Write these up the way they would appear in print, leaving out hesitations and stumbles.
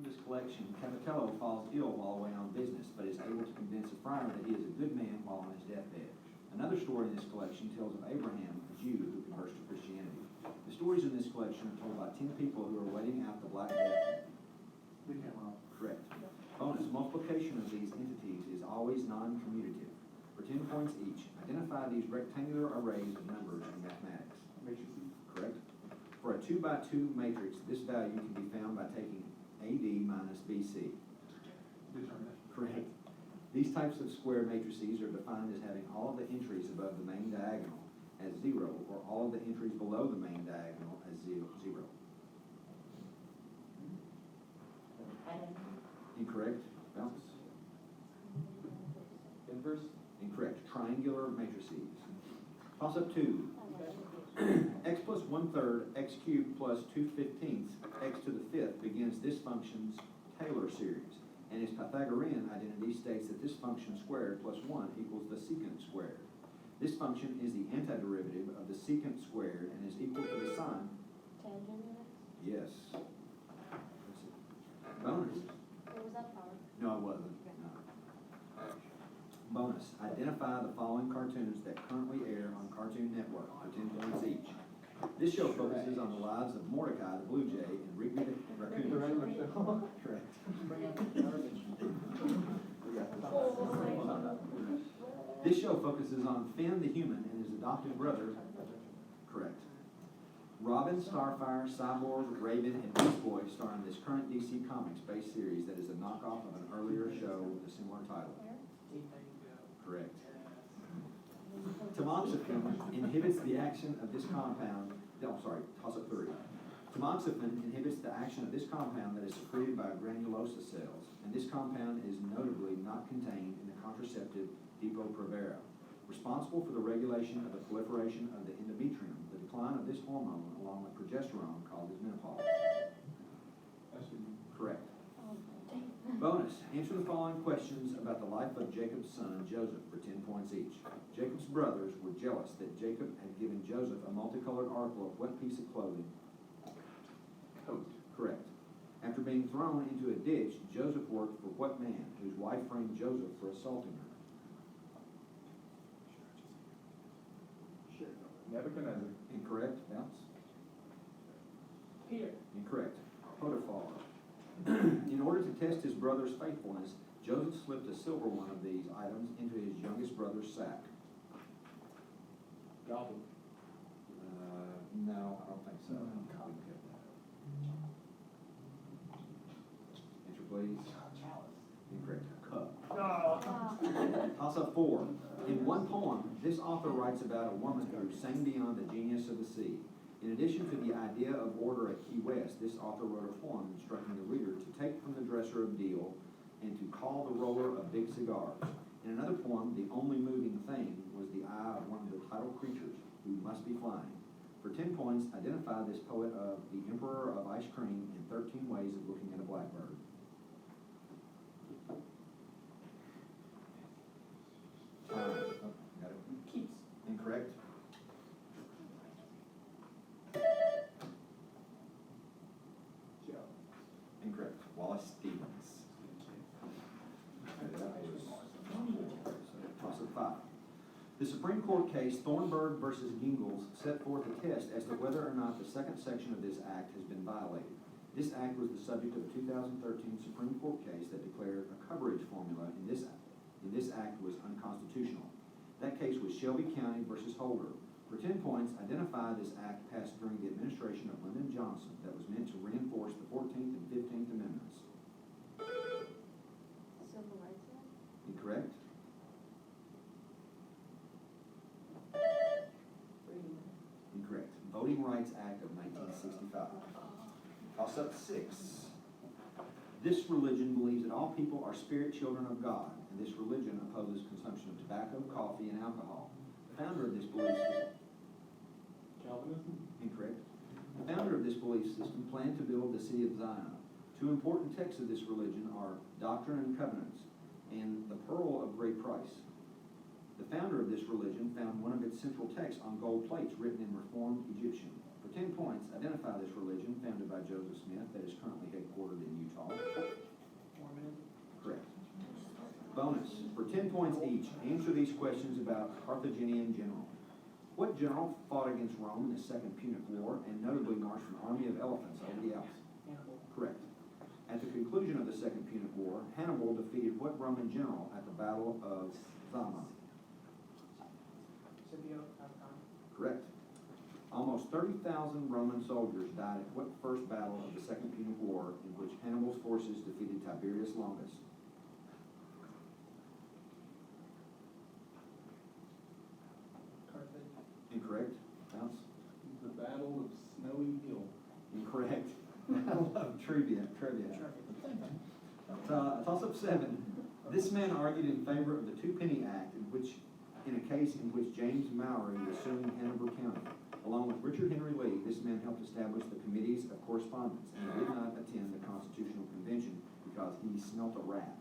from this collection, Cavatello falls ill while away on business, but is able to convince a friar that he is a good man while on his deathbed. Another story in this collection tells of Abraham, a Jew who converts to Christianity. The stories in this collection are told by 10 people who are waiting out the Black Death. Correct. Bonus, multiplication of these entities is always non-commutative. For 10 points each, identify these rectangular arrays of numbers in mathematics. Correct. For a 2 by 2 matrix, this value can be found by taking AD minus BC. Correct. These types of square matrices are defined as having all of the entries above the main diagonal as 0, or all of the entries below the main diagonal as 0. Incorrect. Bounce. Inverse? Incorrect. Triangular matrices. Toss up 2. X plus 1/3 x cubed plus 2/15 x to the 5th begins this function's Taylor series, and its Pythagorean identity states that this function squared plus 1 equals the secant squared. This function is the antiderivative of the secant squared and is equal to the sign. Tangent units? Yes. Bonus. Or was that power? No, it wasn't. No. Bonus. Identify the following cartoons that currently air on Cartoon Network for 10 points each. This show focuses on the lives of Mordecai the Blue Jay and Rigby the Raccoon. The regular show. Correct. This show focuses on Finn the human and his adopted brother. Correct. Robin, Starfire, Cyborg, Raven, and Beast Boy star in this current DC Comics-based series that is a knockoff of an earlier show with a similar title. Correct. Tamoxifen inhibits the action of this compound. No, sorry, toss up 3. Tamoxifen inhibits the action of this compound that is secreted by granulosa cells, and this compound is notably not contained in the contraceptive Depo-Provera, responsible for the regulation of the proliferation of the endometrium. The decline of this hormone, along with progesterone, causes menopause. Correct. Bonus. Answer the following questions about the life of Jacob's son, Joseph, for 10 points each. Jacob's brothers were jealous that Jacob had given Joseph a multicolored article of what piece of clothing? Coat. Correct. After being thrown into a ditch, Joseph worked for what man, whose wife framed Joseph for assaulting her? Nebuchadnezzar. Incorrect. Bounce. Peter. Incorrect. Potiphar. In order to test his brother's faithfulness, Joseph slipped a silver one of these items into his youngest brother's sack. Goblin. No, I don't think so. Answer, please. Incorrect. Cup. Toss up 4. In one poem, this author writes about a woman who sang beyond the genius of the sea. In addition to the idea of order at Key West, this author wrote a poem instructing the reader to take from the dresser of deal and to call the roller of big cigars. In another poem, the only moving thing was the eye of one of the title creatures who must be flying. For 10 points, identify this poet of the Emperor of Ice Cream in 13 ways of looking at a blackbird. Got it. Keats. Incorrect. Incorrect. Wallace Stevens. Toss up 5. The Supreme Court case Thornburg versus Gingles set forth a test as to whether or not the second section of this act has been violated. This act was the subject of a 2013 Supreme Court case that declared a coverage formula in this act was unconstitutional. That case was Shelby County versus Holder. For 10 points, identify this act passed during the administration of Lyndon Johnson that was meant to reinforce the 14th and 15th Amendments. Civil Rights Act? Incorrect. Freedom. Incorrect. Voting Rights Act of 1965. Toss up 6. This religion believes that all people are spirit children of God, and this religion opposes consumption of tobacco, coffee, and alcohol. The founder of this belief system. Calvinism. Incorrect. The founder of this belief system planned to build the city of Zion. 2 important texts of this religion are Doctrine and Covenants and the Pearl of Great Price. The founder of this religion found one of its central texts on gold plates written in Reformed Egyptian. For 10 points, identify this religion founded by Joseph Smith that is currently headquartered in Utah. Mormonism. Correct. Bonus, for 10 points each, answer these questions about Carthaginian general. What general fought against Rome in the Second Punic War and notably marched an army of elephants over the Alps? Hannibal. Correct. At the conclusion of the Second Punic War, Hannibal defeated what Roman general at the Battle of Zama? Scipio. African. Correct. Almost 30,000 Roman soldiers died at what first battle of the Second Punic War in which Hannibal's forces defeated Tiberius Longus? Carthage. Incorrect. Bounce? The Battle of Snowy Hill. Incorrect. I love trivia. Toss-up 7. This man argued in favor of the Two-Penny Act in a case in which James Mowry was suing Hanover County. Along with Richard Henry Lee, this man helped establish the Committees of Correspondence and did not attend the Constitutional Convention because he smelt a rat.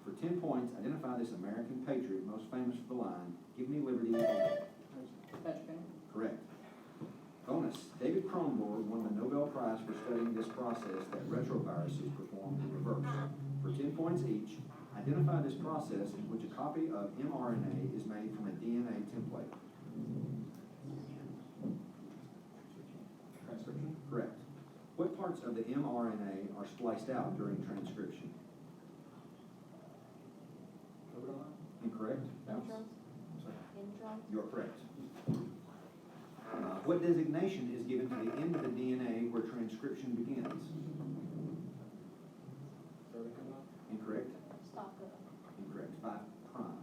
For 10 points, identify this American patriot most famous for the line, "Give me liberty." Patrick Henry. Correct. Bonus, David Cronenberg won the Nobel Prize for studying this process that retroviruses perform in reverse. For 10 points each, identify this process in which a copy of mRNA is made from a DNA template. Transcription. Correct. What parts of the mRNA are spliced out during transcription? Codon. Incorrect. Bounce. Introns? Introns? You're correct. What designation is given to the end of the DNA where transcription begins? Cervical. Incorrect. Stop it. Incorrect. 5 prime.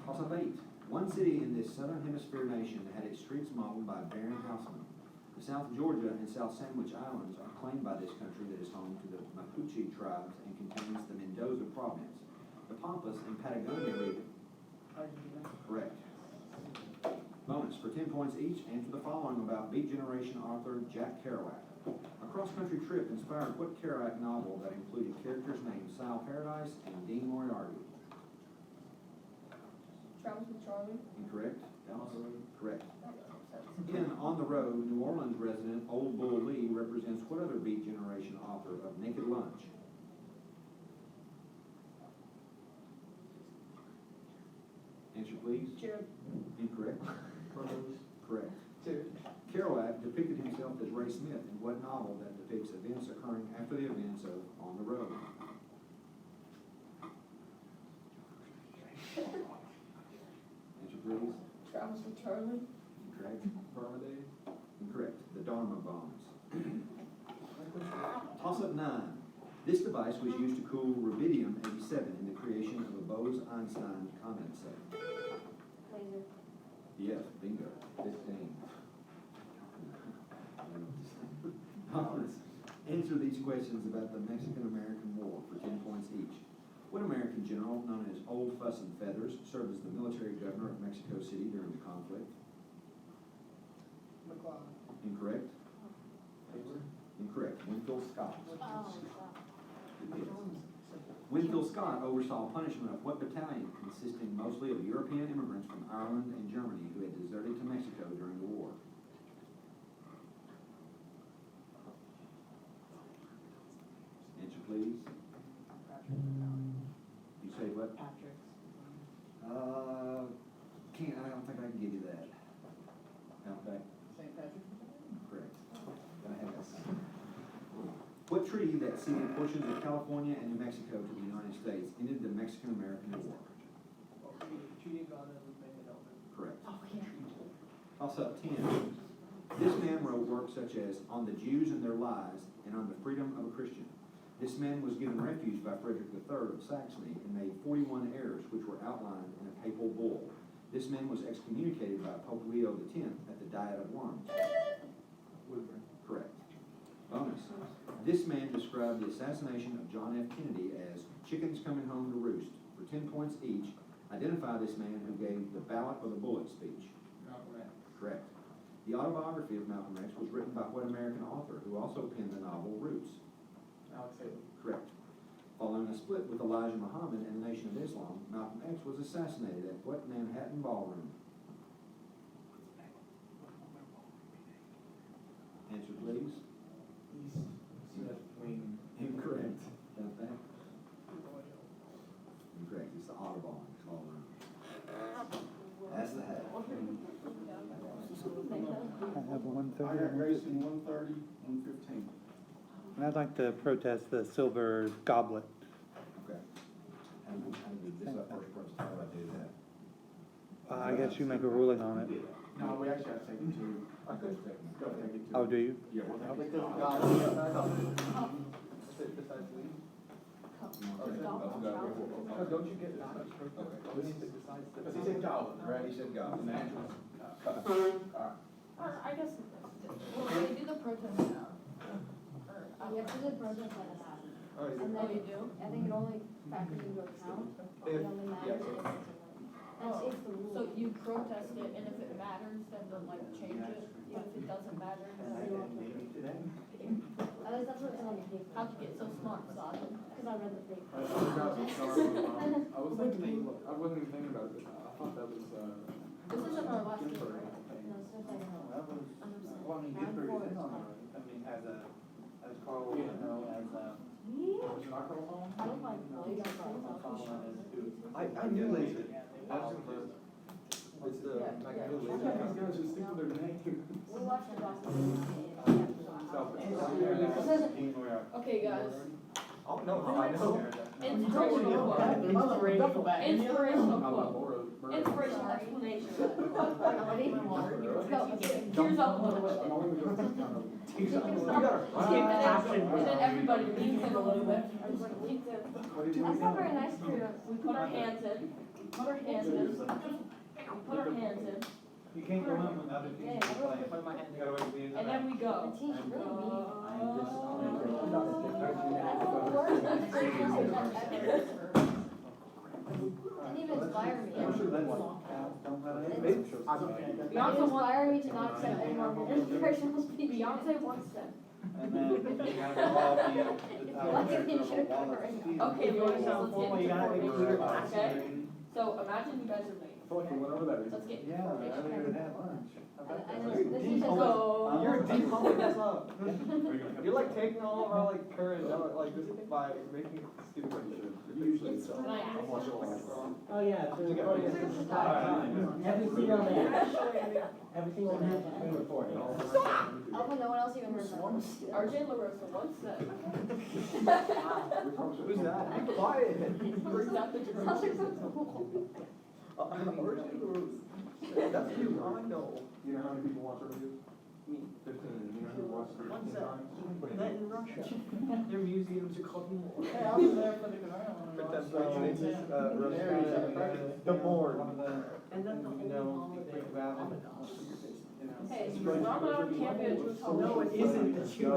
Toss-up 8. One city in this southern hemisphere nation had its streets modeled by Baron Haussmann. The South Georgia and South Sandwich Islands are claimed by this country that is home to the Mapuche tribes and contains the Mendoza province. The Pampas and Patagonia region. Argentina. Correct. Bonus, for 10 points each, answer the following about Beat Generation author Jack Kerouac. A cross-country trip inspired what Kerouac novel that included characters named Sal Paradise and Dean Moriarty? Travels with Charlie? Incorrect. Dallas? On the Road. Correct. In On the Road, New Orleans resident Old Bull Lee represents what other Beat Generation author of Naked Lunch? Answer please. Jared. Incorrect. Prose. Correct. Jared. Kerouac depicted himself as Ray Smith in what novel that depicts events occurring after the events of On the Road? Answer please. Travels with Charlie? Incorrect. Vermidate. Incorrect. The Dharma bombs. Toss-up 9. This device was used to cool rubidium-87 in the creation of a Bose-Einstein condensate. Laser. Yes, bingo. 15. Thomas, answer these questions about the Mexican-American War for 10 points each. What American general, known as Old Fuss and Feathers, served as the military governor of Mexico City during the conflict? McClellan. Incorrect. Hayward. Incorrect. Winfield Scott. Oh, wow. Yes. Winfield Scott oversaw punishment of what battalion consisting mostly of European immigrants from Ireland and Germany who had deserted to Mexico during the war? Answer please. Patrick. You say what? Patrick's. I don't think I can give you that. Okay, St. Patrick. correct. Gonna have this. What treaty that ceded portions of California and New Mexico to the United States ended the Mexican-American War? Oh, Treaty of God and Lupe Hidalgo. Correct. Oh, yeah. Toss-up 10. This man wrote works such as On the Jews and Their Lies and On the Freedom of a Christian. This man was given refuge by Frederick III of Saxony and made 41 errors which were outlined in a papal bull. This man was excommunicated by Pope Leo X at the Diet of Worms. Woodburn. Correct. Bonus. This man described the assassination of John F. Kennedy as chickens coming home to roost. For 10 points each, identify this man who gave the ballot or the bullet speech. Malcolm X. Correct. The autobiography of Malcolm X was written by what American author who also penned the novel Roots? Alex Haley. Correct. Following a split with Elijah Muhammad and the Nation of Islam, Malcolm X was assassinated at what Manhattan ballroom? answer, please. East, Smith, Wing. Incorrect. Got that? Incorrect. It's the Audubon, it's all around. That's the hat. I have 130. I got Grayson 130, 115. And I'd like to protest the silver goblet. Okay. And this is our first person, how do I do that? I guess you make a ruling on it. No, we actually have to take it to, I could take it. go take it to. Oh, do you? Yeah, we'll take it. Because don't you get that much protest? We need to decide. Because he said goblin, right? He said goblin. Natural. Or I guess, well, they do the protest now. You have to do the protest at a time. And then you do? I think it only factors into account. It only matters if it's a win. That's if the rule. So you protest it, and if it matters, then they'll like change it, and if it doesn't matter, then they won't. At least that's what's on the paper. How'd you get so smart, Sasha? Because I read the paper. I was thinking, I wasn't even thinking about it. I thought that was, This isn't our last game, right? No, it's just like, That was, well, I mean, Nine Gifford four is is on fine. it. I mean, as Carl, you know, as, was it not Carl Palmer? I don't like you know, Solomon is who. I knew laser. That's impressive. It's the Yeah, magnetic Why laser. can't these guys just stick with their name? we watched the Boston game. Okay, guys. Oh, no, I know. Inspirational quote. Inspirational I love quote. Laura. Inspirational explanation. Ready? Let's go. Tears up a little bit. And then everybody leans in a little bit. Leans in. That's not very nice for you. We put our hands in. Put our hands in. Put our hands in. You can't go in when other Yeah, teams are I playing. You gotta wait till the end of And the then we The go. team's really mean. Didn't even inspire me. It Beyonce wants. inspired me to not accept any more inspirational speeches. Beyonce wants them. And then you gotta go off the Luckily, you should've come right now. Okay, boys, so let's Well, you get gotta into make sure formation, it's okay? So imagine you guys are late. I feel like we went over that. Let's get into Yeah, I formation. didn't have lunch. I know, this is just So. You're depumping us up. You're like taking all of our like courage out like this by making it stupid. Usually Can I ask? Oh, yeah, so everything on there, everything on there is being recorded. Oh, no one else even heard that. RJ LaRosa once said. Who's that? Be quiet. Who's that that you're That's you, I know. You know how many people watch our videos? Me. 15. You know who watched it? What's that in Russia? Their museums are called more. Hey, I was there for the ground. The board. And then the whole holiday. Hey, we're not on campus. No, it isn't, it's you.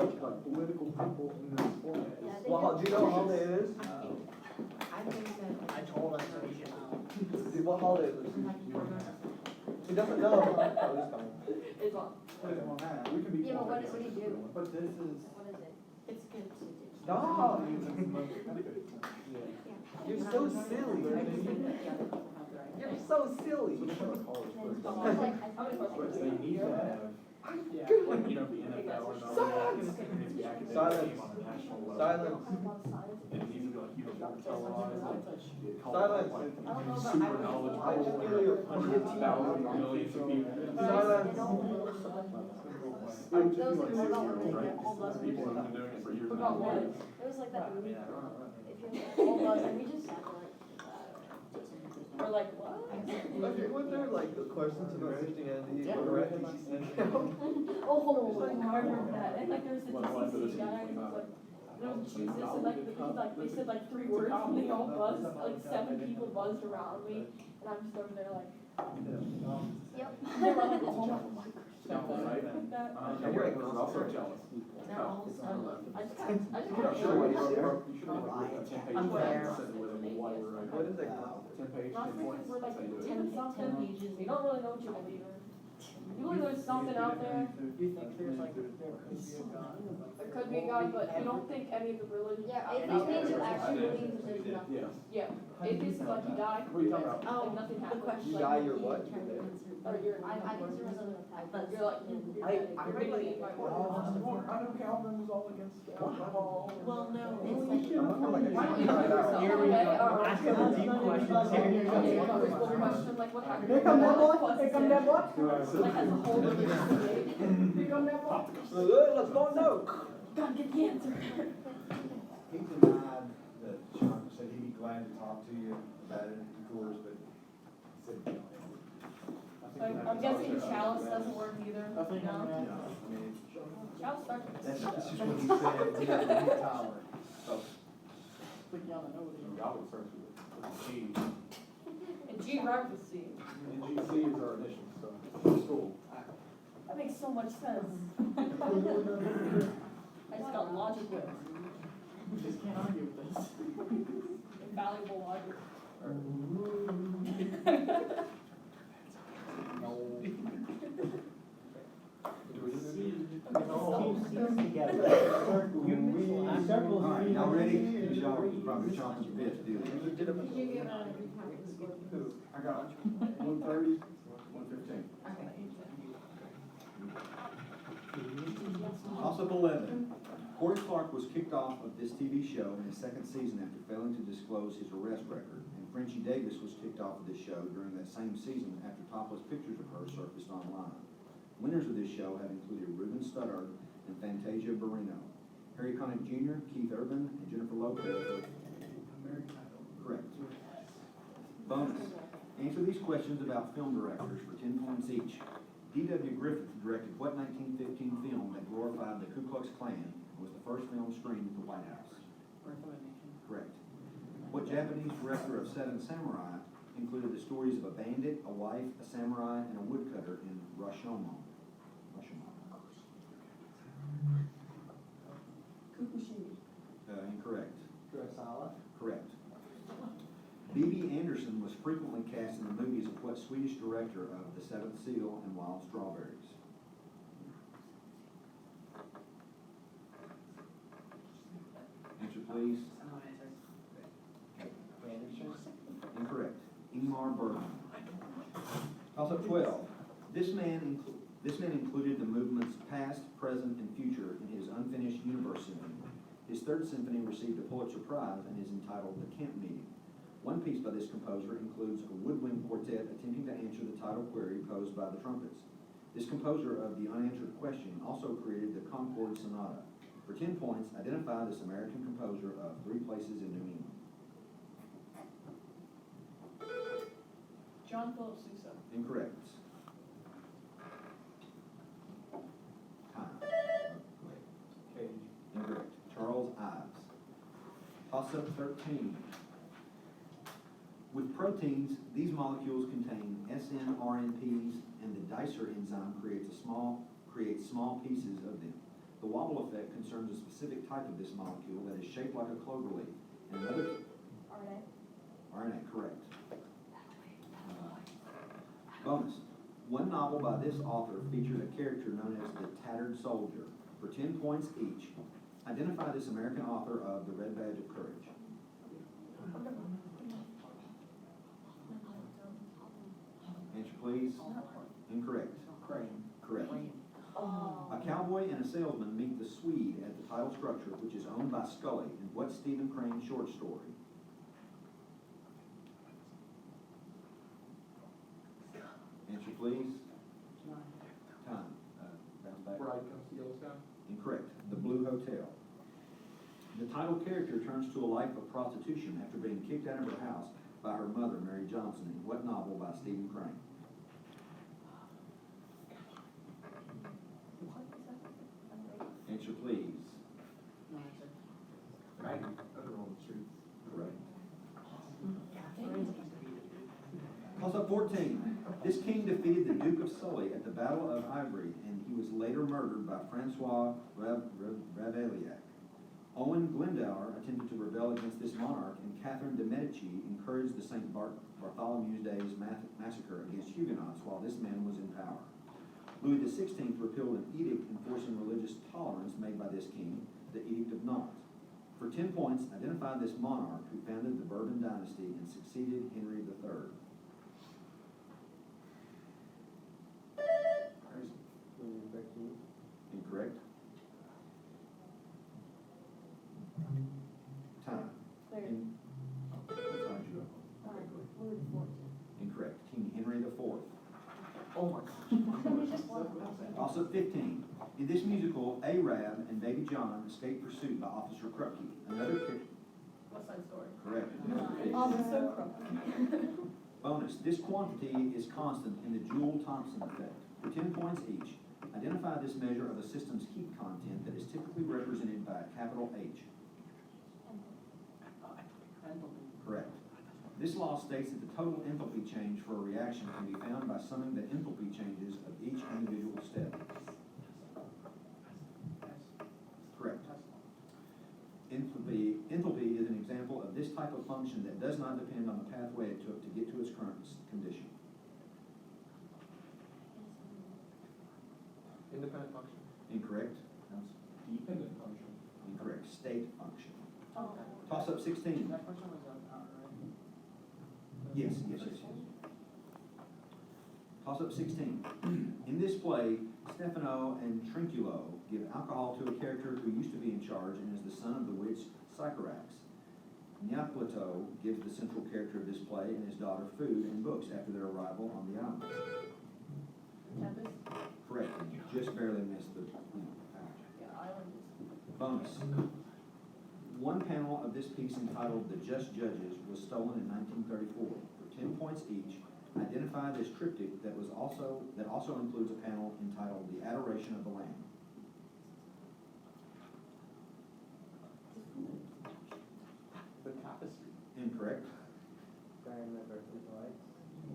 Political people in this format. Yeah, I think Well, do you know what holiday it is? I think that I told us that we should know. What holiday is it? He doesn't know. Oh, this time. It's on. We can be. Yeah, but what do you do? But this is. What is it? It's good to do. Stop. You're so silly. You're so silly. It's like, How many questions? They need to have, like, you know, the NFL or something. It needs to be academic Silence. game on a national level. Silence. And it needs to be like, you know, televised, like, Silence. like, super knowledgeable, hundreds of thousands, millions of people. Silence. It would just Those be like are all 6 years, right? all buzz People have been doing it for years and Forgot what? years. it was like that movie. If you're all buzz, and we just sat there like, Or like, what? Okay, was there like questions about Christianity or FTC? oh, I heard that. And like there's the DCC guy, and he's like, there's Jesus, and like they said like 3 words, and they all buzzed, like 7 people buzzed around me, and I'm just over there like, yep. they were like, oh my God, Simple, right? like that. And you're like, I'm also jealous. They're all so, I just You should have I'm there. What is it called? 10 page. Last week we're like 10 pages, you don't really know what you believe in. You believe there's something out there, You think there's like, there could be a God? there could be a God, but you don't think any of the religions. Yeah, atheist means you actually believe that there's nothing. Yeah. Yeah, atheist is like you die, What are you talking about? like nothing happens. You die, you're what? Or you're. I consider myself a You're like, you're I ready to eat my I know Calvin was all against alcohol. Well, no, I'm it's looking like Why don't you try it try out. Here we go. Ask him the deep questions here. Question like what happened? Here come that boy, here come that boy. Like as a whole religious debate. Here come that boy. Let's go and know. Gotta get the answer. He denied that Sean said he'd be glad to talk to you about it, of course, but he said, I'm guessing chalice doesn't work either, I think, no? I mean, Chalice starts with that's a just what he said, he doesn't hit tolerant. Think y'all know what it is. Y'all would search with a G. And G rhymes with C. And GC is our initials, so, school. That makes so much sense. I just got logic with it. We just can't argue with this. Invaluable logic. All right, y'all ready? Y'all are probably chomping your bits, do Did you give out a recount of the score? I got 130, 115. Toss-up 11. Corey Clark was kicked off of this TV show in his second season after failing to disclose his arrest record, and Frenchie Davis was kicked off of this show during that same season after topless pictures of her surfaced online. Winners of this show have included Ruben Studdard and Fantasia Barrino. Harry Connick Jr., Keith Urban, and Jennifer Lopez. Correct. Bonus. Answer these questions about film directors for 10 points each. D.W. Griffith directed what 1915 film that glorified the Ku Klux Klan and was the first film screened at the White House? Correct. What Japanese director of Seven Samurai included the stories of a bandit, a wife, a samurai, and a woodcutter in Rashomon? Kukushima. Incorrect. Kurosawa. Correct. B.B. Anderson was frequently cast in the movies of what Swedish director of The Seventh Seal and Wild Strawberries? Answer, please. Incorrect. Ingmar Bergman. Toss-up 12. This man included the movements past, present, and future in his unfinished Universe Symphony. His third symphony received a Pulitzer Prize and is entitled The Kemp Meeting. One piece by this composer includes a woodwind quartet attempting to answer the title query posed by the trumpets. This composer of the unanswered question also created the Concord Sonata. For 10 points, identify this American composer of Three Places in New England. John Philip Sousa. Incorrect. Time. Incorrect. Charles Ives. Toss-up 13. With proteins, these molecules contain SNRNPs, and the Dicer enzyme creates small pieces of them. The wobble effect concerns a specific type of this molecule that is shaped like a clover leaf, and another RNA, correct. Bonus. One novel by this author featured a character known as the Tattered Soldier. For 10 points each, identify this American author of The Red Badge of Courage. Answer, please. Incorrect. Correct. A cowboy and a salesman meet the Swede at the title structure, which is owned by Scully, in what Stephen Crane short story? Answer, please. Time. Bounce back. Bride comes to Yellow Sky. Incorrect. The Blue Hotel. The title character turns to a life of prostitution after being kicked out of her house by her mother, Mary Johnson, in what novel by Stephen Crane? Answer, please. Maggie, Other on the Street. Correct. Toss-up 14. This king defeated the Duke of Sully at the Battle of Ivry, and he was later murdered by Francois Ravaillac. Owen Glendower attempted to rebel against this monarch, and Catherine de' Medici encouraged the St. Bartholomew's Days massacre against Huguenots while this man was in power. Louis XVI repealed an edict enforcing religious tolerance made by this king, the Edict of Nantes. For 10 points, identify this monarch who founded the Bourbon dynasty and succeeded Henry III. Toss-up 15. In this musical, Arab and Baby John escape pursuit by Officer Krupke. Another character. West Side Story. Correct. Oh, that's so crummy. Bonus, this quantity is constant in the Joule-Thomson effect. For 10 points each, identify this measure of a system's heat content that is typically represented by a capital H. Correct. This law states that the total enthalpy change for a reaction can be found by summing the enthalpy changes of each individual step. Correct. Enthalpy is an example of this type of function that does not depend on the pathway it took to get to its current condition. Independent function. Incorrect. Dependent function. Incorrect. State function. Oh. Toss-up 16. That question was outright. Yes. Toss-up 16. In this play, Stefano and Trinculo give alcohol to a character who used to be in charge and is the son of the witch Sycorax. Neopleto gives the central character of this play and his daughter food and books after their arrival on the island. Tempest. Correct. You just barely missed the patch. Yeah, Island is. Bonus. One panel of this piece entitled The Just Judges was stolen in 1934. For 10 points each, identify this triptych that also includes a panel entitled The Adoration of the Lamb. The tapestry. Incorrect.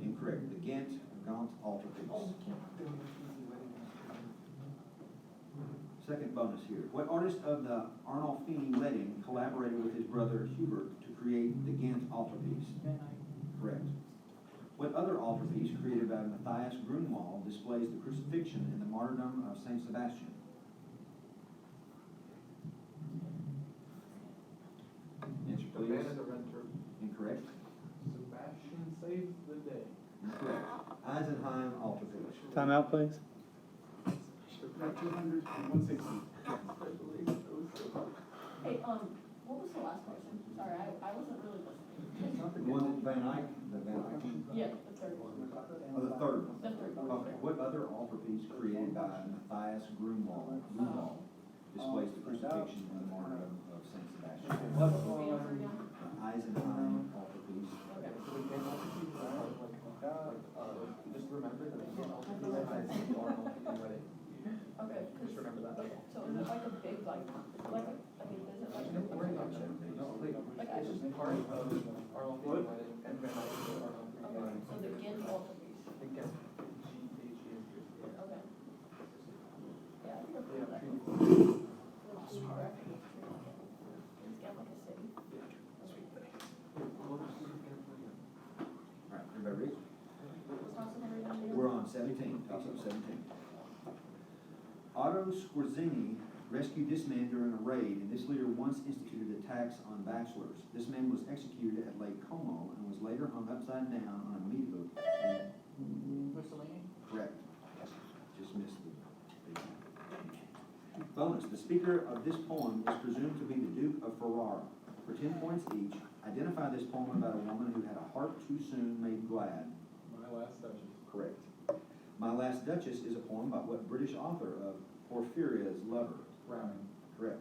Incorrect. The Gant altarpiece. Second bonus here. What artist of the Arnolfini wedding collaborated with his brother Hubert to create the Ghent altarpiece? Correct. What other altarpiece created by Matthias Grunwald displays the crucifixion and the martyrdom of Saint Sebastian? Answer The please. man in the red turban. Incorrect. Sebastian saves the day. Incorrect. Eisenheim altarpiece. Time out, please. 200 and 160. Hey, what was the last question? Sorry, I wasn't really listening. The one that Van Eyck, the Van Eyck. Yeah, the third one. Oh, the third one. The third one. Okay, what other altarpiece created by Matthias Grunwald displays the crucifixion and the martyrdom of Saint Sebastian? What was the answer again? Eisenheim altarpiece. Okay. So the Ghent altarpiece, just remember that the Ghent altarpiece has the Arnolfini wedding. Okay. Just remember that. So is it like a big, like is it like a It's just part of Arnolfini wedding and Van Eyck's Arnolfini okay, wedding. so the Ghent altarpiece. The Ghent. G-H-E-N-T. Okay. Yeah, I think I've Yeah, heard that. tree. It's geographic. It's got like a city. All right, everybody ready? Toss them every now and then. We're on 17, toss up 17. Otto Squarzini rescued this man during a raid, and this leader once instituted a tax on bachelors. This man was executed at Lake Como and was later hung upside down on a meat hook. Mussolini? Correct. Just missed the bonus. The speaker of this poem is presumed to be the Duke of Ferrara. For 10 points each, identify this poem about a woman who had a heart too soon made glad. My Last Duchess. Correct. My Last Duchess is a poem by what British author of Porphyria's Lover? Browning. Correct.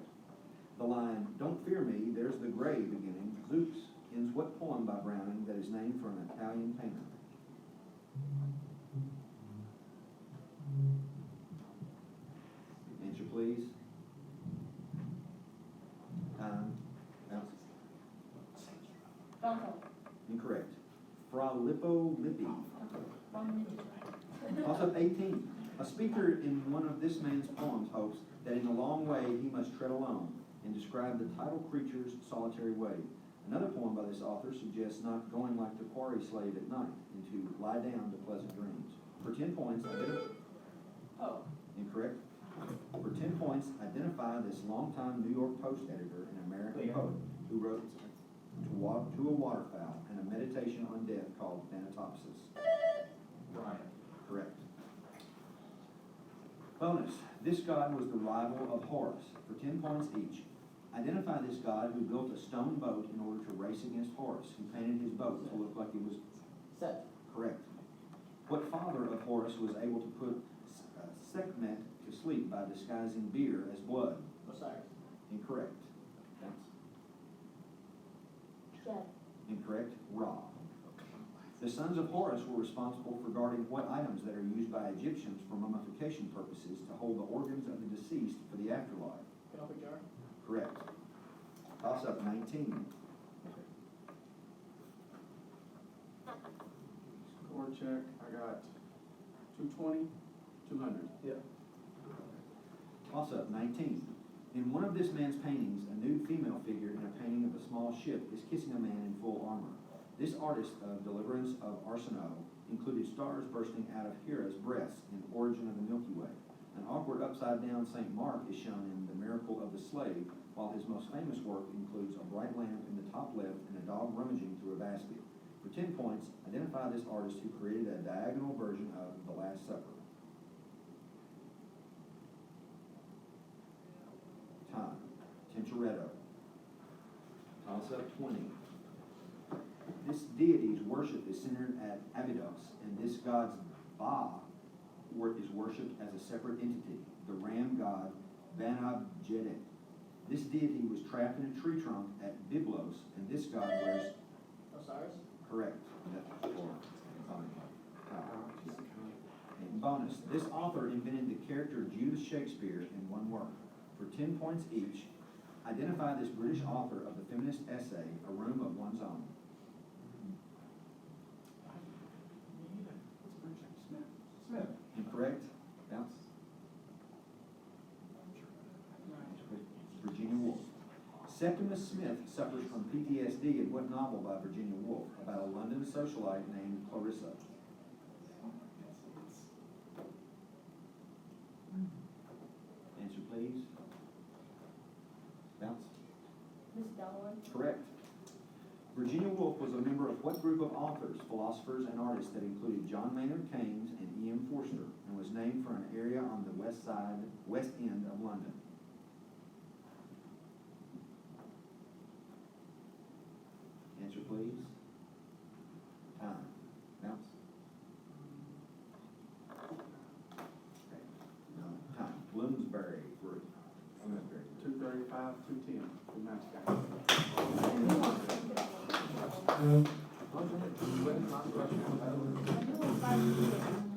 The line, "Don't fear me, there's the gray" beginning, Zooks, ends what poem by Browning that is named for an Italian painter? Answer please. Time. Now. Downtown. Incorrect. Fra Lippo Lippi. From Toss up 18. A speaker in one of this man's poems hopes that in a long way he must tread alone and describe the title creature's solitary way. Another poem by this author suggests not going like the quarry slave at night and to lie down to pleasant dreams. For 10 points, Oh. incorrect. For 10 points, identify this longtime New York Post editor and American poet who wrote to a waterfowl and a meditation on death called Thanatopsis. Ryan. Correct. Bonus. This god was the rival of Horus. For 10 points each, identify this god who built a stone boat in order to race against Horus, who painted his boat to look like it was Set. correct. What father of Horus was able to put Sekhmet sleep by disguising beer as blood? Osiris. Incorrect. That's Jed. incorrect. Ra. The sons of Horus were responsible for guarding what items that are used by Egyptians for mummification purposes to hold the organs of the deceased for the afterlife? Canopy jar. Correct. Toss up 19. Score check, I got 220, 200. Yeah. Toss up 19. In one of this man's paintings, a nude female figure in a painting of a small ship is kissing a man in full armor. This artist of Deliverance of Arsinoe included stars bursting out of Hera's breasts in Origin of the Milky Way. An awkward upside-down St. Mark is shown in The Miracle of the Slave, while his most famous work includes a bright lamp in the top left and a dog rummaging through a basket. For 10 points, identify this artist who created a diagonal version of The Last Supper. Time. Tintoretto. Toss up 20. This deity's worship is centered at Abydos, and this god's Ba is worshipped as a separate entity, the ram god Banabjedek. This deity was trapped in a tree trunk at Byblos, and this god wears... Osiris. Correct. That's for and bonus, this author invented the character Judas Shakespeare in one work. For 10 points each, identify this British author of the feminist essay, A Room of One's Own. Smith. Incorrect. Bounce. Virginia Woolf. Septimus Smith suffers from PTSD in what novel by Virginia Woolf about a London socialite named Clarissa? Answer, please. Bounce. Miss Dalloway. Correct. Virginia Woolf was a member of what group of authors, philosophers, and artists that included John Maynard Keynes and E.M. Forster, and was named for an area on the west end of London? Answer, please. Time. Bounce. Time. Bloomsbury Group. Bloomsbury. 235, 210. Good night, guys. When's the last question? I do 5 years.